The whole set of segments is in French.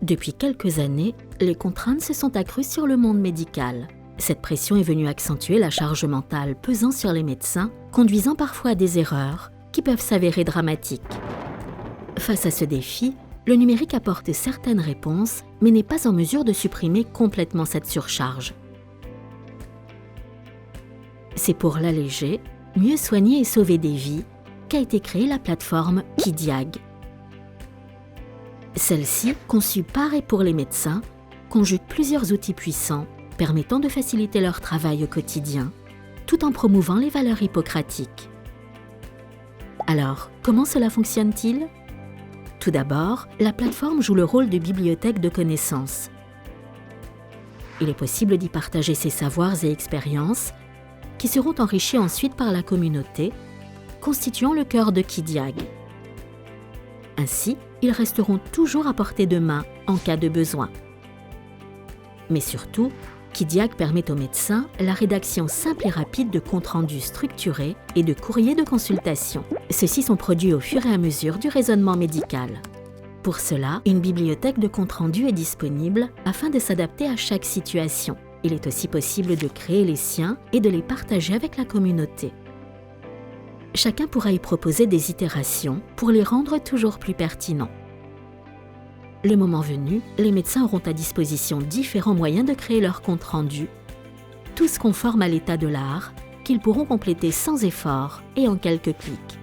Depuis quelques années, les contraintes se sont accrues sur le monde médical. Cette pression est venue accentuer la charge mentale pesant sur les médecins, conduisant parfois à des erreurs qui peuvent s'avérer dramatiques. Face à ce défi, le numérique apporte certaines réponses, mais n'est pas en mesure de supprimer complètement cette surcharge. C'est pour l'alléger, mieux soigner et sauver des vies, qu'a été créée la plateforme Kidiag. Celle-ci, conçue par et pour les médecins, conjugue plusieurs outils puissants permettant de faciliter leur travail au quotidien, tout en promouvant les valeurs hippocratiques. Alors, comment cela fonctionne-t-il ? Tout d'abord, la plateforme joue le rôle de bibliothèque de connaissances. Il est possible d'y partager ses savoirs et expériences qui seront enrichis ensuite par la communauté, constituant le cœur de Kidiag. Ainsi, ils resteront toujours à portée de main en cas de besoin. Mais surtout, Kidiag permet aux médecins la rédaction simple et rapide de comptes rendus structurés et de courriers de consultation. Ceux-ci sont produits au fur et à mesure du raisonnement médical. Pour cela, une bibliothèque de comptes rendus est disponible afin de s'adapter à chaque situation. Il est aussi possible de créer les siens et de les partager avec la communauté. Chacun pourra y proposer des itérations pour les rendre toujours plus pertinents. Le moment venu, les médecins auront à disposition différents moyens de créer leur compte rendu, tous conformes à l'état de l'art, qu'ils pourront compléter sans effort et en quelques clics.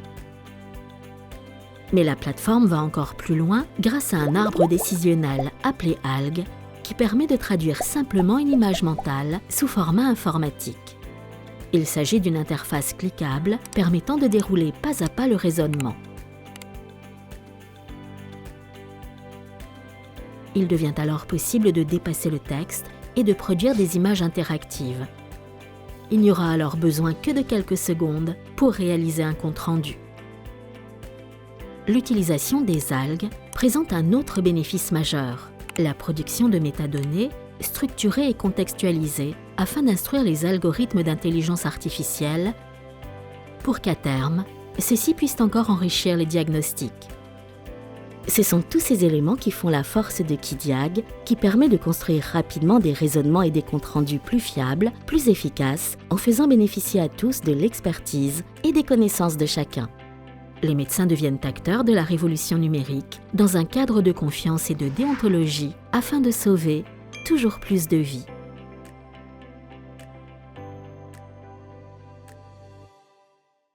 Mais la plateforme va encore plus loin grâce à un arbre décisionnel appelé ALG qui permet de traduire simplement une image mentale sous format informatique. Il s'agit d'une interface cliquable permettant de dérouler pas à pas le raisonnement. Il devient alors possible de dépasser le texte et de produire des images interactives. Il n'y aura alors besoin que de quelques secondes pour réaliser un compte-rendu. L'utilisation des algues présente un autre bénéfice majeur, la production de métadonnées structurées et contextualisées afin d'instruire les algorithmes d'intelligence artificielle pour qu'à terme, ceux-ci puissent encore enrichir les diagnostics. Ce sont tous ces éléments qui font la force de Kidiag, qui permet de construire rapidement des raisonnements et des comptes rendus plus fiables, plus efficaces, en faisant bénéficier à tous de l'expertise et des connaissances de chacun. Les médecins deviennent acteurs de la révolution numérique dans un cadre de confiance et de déontologie afin de sauver toujours plus de vies.